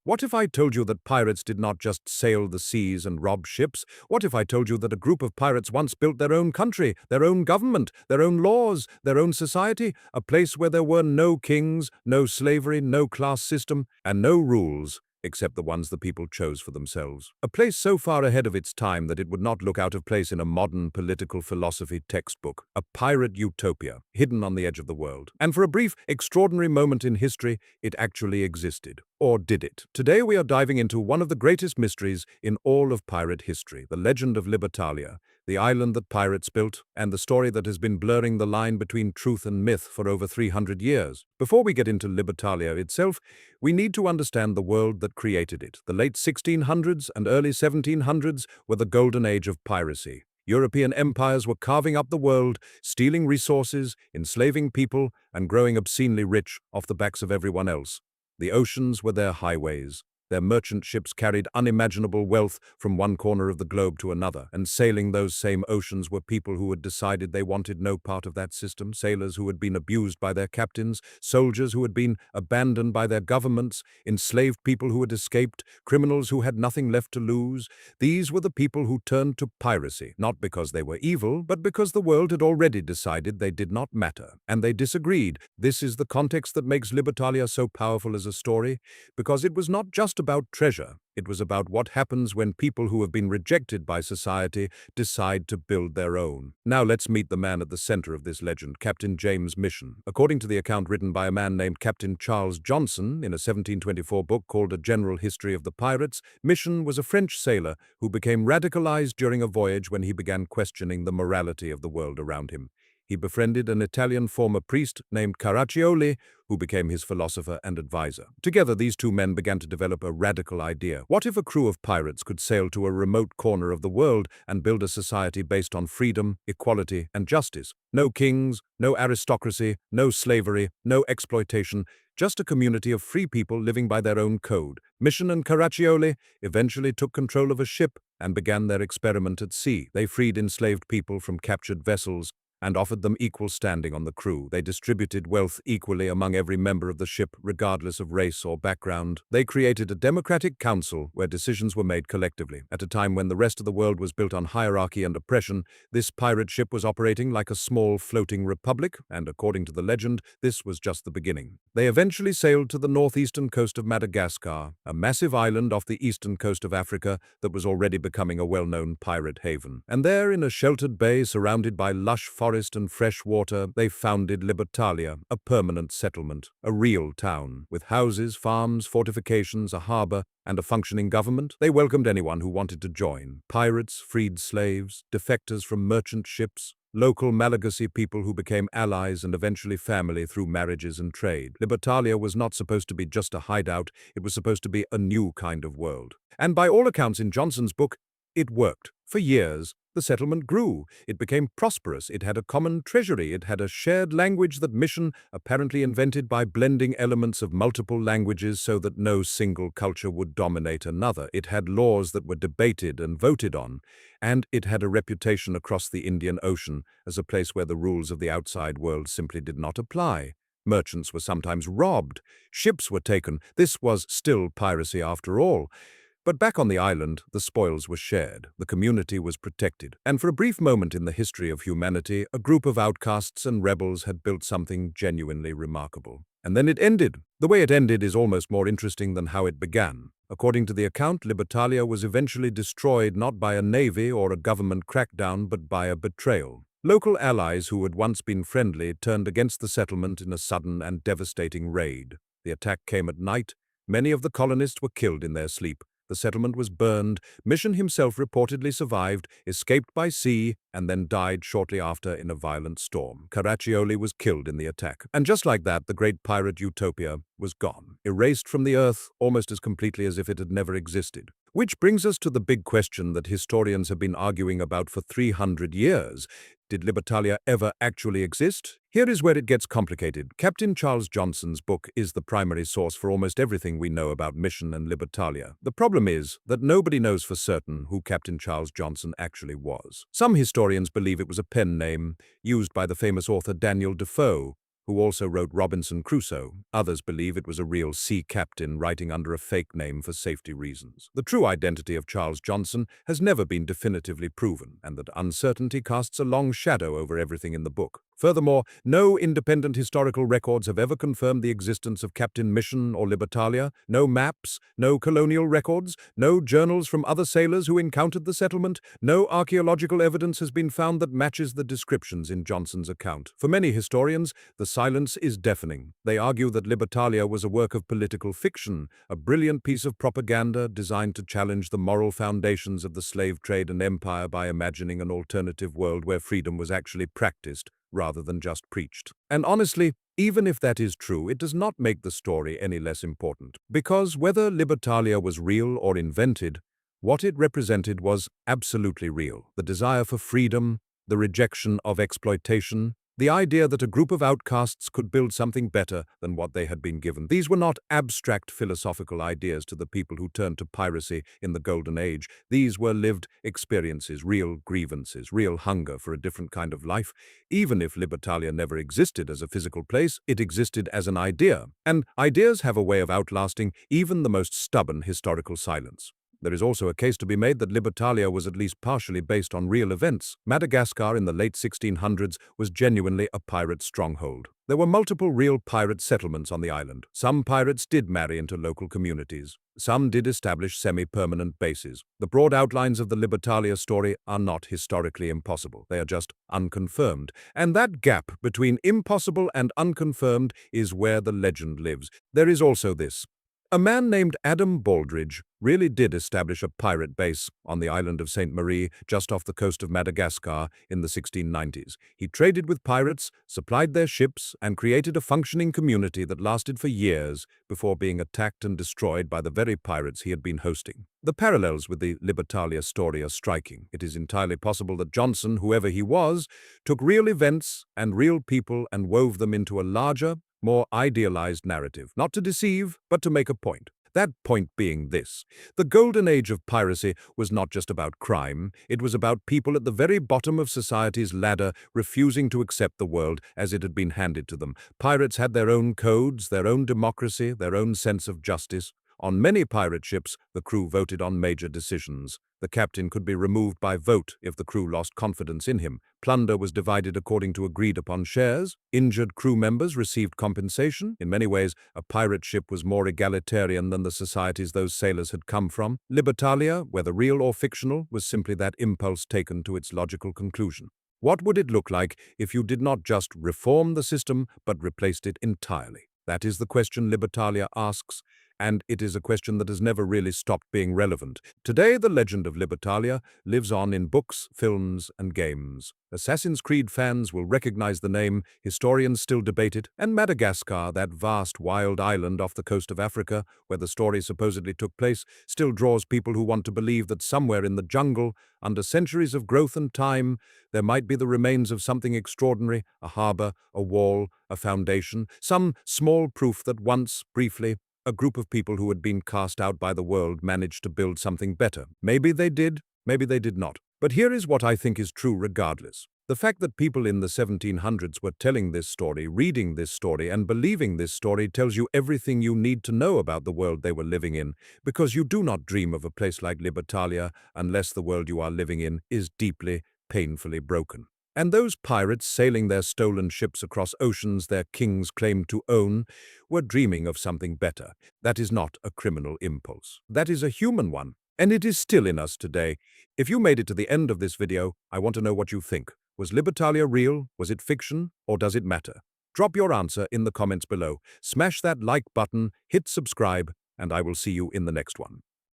What if I told you that pirates did not just sail the seas and rob ships? What if I told you that a group of pirates once built their own country, their own government, their own laws, their own society, a place where there were no kings, no slavery, no class system, and no rules except the ones the people chose for themselves. A place so far ahead of its time that it would not look out of place in a modern political philosophy textbook. A pirate utopia, hidden on the edge of the world. And for a brief, extraordinary moment in history, it actually existed. Or did it? Today we are diving into one of the greatest mysteries in all of pirate history, the legend of Libertalia, the island that pirates built, and the story that has been blurring the line between truth and myth for over 300 years. Before we get into Libertalia itself, we need to understand the world that created it. The late 1600s and early 1700s were the Golden Age of Piracy. European empires were carving up the world, stealing resources, enslaving people, and growing obscenely rich off the backs of everyone else. The oceans were their highways. Their merchant ships carried unimaginable wealth from one corner of the globe to another, and sailing those same oceans were people who had decided they wanted no part of that system, sailors who had been abused by their captains, soldiers who had been abandoned by their governments, enslaved people who had escaped, criminals who had nothing left to lose. These were the people who turned to piracy, not because they were evil, but because the world had already decided they did not matter, and they disagreed. This is the context that makes Libertalia so powerful as a story, because it was not just about treasure. It was about what happens when people who have been rejected by society decide to build their own. Now let's meet the man at the center of this legend, Captain James Mission. According to the account written by a man named Captain Charles Johnson in a 1724 book called A General History of the Pirates, Mission was a French sailor who became radicalized during a voyage when he began questioning the morality of the world around him. He befriended an Italian former priest named Caraccioli, who became his philosopher and advisor. Together, these two men began to develop a radical idea. What if a crew of pirates could sail to a remote corner of the world and build a society based on freedom, equality, and justice? No kings, no aristocracy, no slavery, no exploitation, just a community of free people living by their own code. Mission and Caraccioli eventually took control of a ship and began their experiment at sea. They freed enslaved people from captured vessels and offered them equal standing on the crew. They distributed wealth equally among every member of the ship, regardless of race or background. They created a democratic council where decisions were made collectively. At a time when the rest of the world was built on hierarchy and oppression, this pirate ship was operating like a small floating republic, and according to the legend, this was just the beginning. They eventually sailed to the northeastern coast of Madagascar, a massive island off the eastern coast of Africa that was already becoming a well-known pirate haven. And there, in a sheltered bay surrounded by lush forest and fresh water, they founded Libertalia, a permanent settlement, a real town, with houses, farms, fortifications, a harbor, and a functioning government. They welcomed anyone who wanted to join. Pirates, freed slaves, defectors from merchant ships, local Malagasy people who became allies and eventually family through marriages and trade. Libertalia was not supposed to be just a hideout, it was supposed to be a new kind of world. And by all accounts in Johnson's book, it worked. For years, the settlement grew. It became prosperous. It had a common treasury. It had a shared language that Mission apparently invented by blending elements of multiple languages so that no single culture would dominate another. It had laws that were debated and voted on, and it had a reputation across the Indian Ocean as a place where the rules of the outside world simply did not apply. Merchants were sometimes robbed. Ships were taken. This was still piracy after all. But back on the island, the spoils were shared, the community was protected, and for a brief moment in the history of humanity, a group of outcasts and rebels had built something genuinely remarkable. And then it ended. The way it ended is almost more interesting than how it began. According to the account, Libertalia was eventually destroyed not by a navy or a government crackdown, but by a betrayal. Local allies who had once been friendly turned against the settlement in a sudden and devastating raid. The attack came at night. Many of the colonists were killed in their sleep. The settlement was burned. Mission himself reportedly survived, escaped by sea, and then died shortly after in a violent storm. Caraccioli was killed in the attack. And just like that, the great pirate utopia was gone, erased from the earth almost as completely as if it had never existed. Which brings us to the big question that historians have been arguing about for 300 years. Did Libertalia ever actually exist? Here is where it gets complicated. Captain Charles Johnson's book is the primary source for almost everything we know about Mission and Libertalia. The problem is that nobody knows for certain who Captain Charles Johnson actually was. Some historians believe it was a pen name used by the famous author Daniel Defoe, who also wrote Robinson Crusoe. Others believe it was a real sea captain writing under a fake name for safety reasons. The true identity of Charles Johnson has never been definitively proven, and that uncertainty casts a long shadow over everything in the book. Furthermore, no independent historical records have ever confirmed the existence of Captain Mission or Libertalia. No maps, no colonial records, no journals from other sailors who encountered the settlement. No archaeological evidence has been found that matches the descriptions in Johnson's account. For many historians, the silence is deafening. They argue that Libertalia was a work of political fiction, a brilliant piece of propaganda designed to challenge the moral foundations of the slave trade and empire by imagining an alternative world where freedom was actually practiced rather than just preached. And honestly, even if that is true, it does not make the story any less important. Because whether Libertalia was real or invented, what it represented was absolutely real. The desire for freedom, the rejection of exploitation, the idea that a group of outcasts could build something better than what they had been given. These were not abstract philosophical ideas to the people who turned to piracy in the Golden Age. These were lived experiences, real grievances, real hunger for a different kind of life. Even if Libertalia never existed as a physical place, it existed as an idea. And ideas have a way of outlasting even the most stubborn historical silence. There is also a case to be made that Libertalia was at least partially based on real events. Madagascar in the late 1600s was genuinely a pirate stronghold. There were multiple real pirate settlements on the island. Some pirates did marry into local communities. Some did establish semi-permanent bases. The broad outlines of the Libertalia story are not historically impossible. They are just unconfirmed. And that gap between impossible and unconfirmed is where the legend lives. There is also this. A man named Adam Baldridge really did establish a pirate base on the island of Sainte Marie, just off the coast of Madagascar, in the 1690s. He traded with pirates, supplied their ships, and created a functioning community that lasted for years before being attacked and destroyed by the very pirates he had been hosting. The parallels with the Libertalia story are striking. It is entirely possible that Johnson, whoever he was, took real events and real people and wove them into a larger, more idealized narrative, not to deceive, but to make a point. That point being this: the Golden Age of Piracy was not just about crime, it was about people at the very bottom of society's ladder refusing to accept the world as it had been handed to them. Pirates had their own codes, their own democracy, their own sense of justice. On many pirate ships, the crew voted on major decisions. The captain could be removed by vote if the crew lost confidence in him. Plunder was divided according to agreed-upon shares. Injured crew members received compensation. In many ways, a pirate ship was more egalitarian than the societies those sailors had come from. Libertalia, whether real or fictional, was simply that impulse taken to its logical conclusion. What would it look like if you did not just reform the system, but replaced it entirely? That is the question Libertalia asks, and it is a question that has never really stopped being relevant. Today, the legend of Libertalia lives on in books, films, and games. Assassin's Creed fans will recognize the name, historians still debate it, and Madagascar, that vast, wild island off the coast of Africa, where the story supposedly took place, still draws people who want to believe that somewhere in the jungle, under centuries of growth and time, there might be the remains of something extraordinary, a harbor, a wall, a foundation, some small proof that once, briefly, a group of people who had been cast out by the world managed to build something better. Maybe they did, maybe they did not. But here is what I think is true regardless. The fact that people in the 1700s were telling this story, reading this story, and believing this story tells you everything you need to know about the world they were living in, because you do not dream of a place like Libertalia unless the world you are living in is deeply, painfully broken. And those pirates sailing their stolen ships across oceans their kings claimed to own were dreaming of something better. That is not a criminal impulse. That is a human one, and it is still in us today. If you made it to the end of this video, I want to know what you think. Was Libertalia real? Was it fiction? Or does it matter? Drop your answer in the comments below. Smash that like button, hit subscribe, and I will see you in the next one.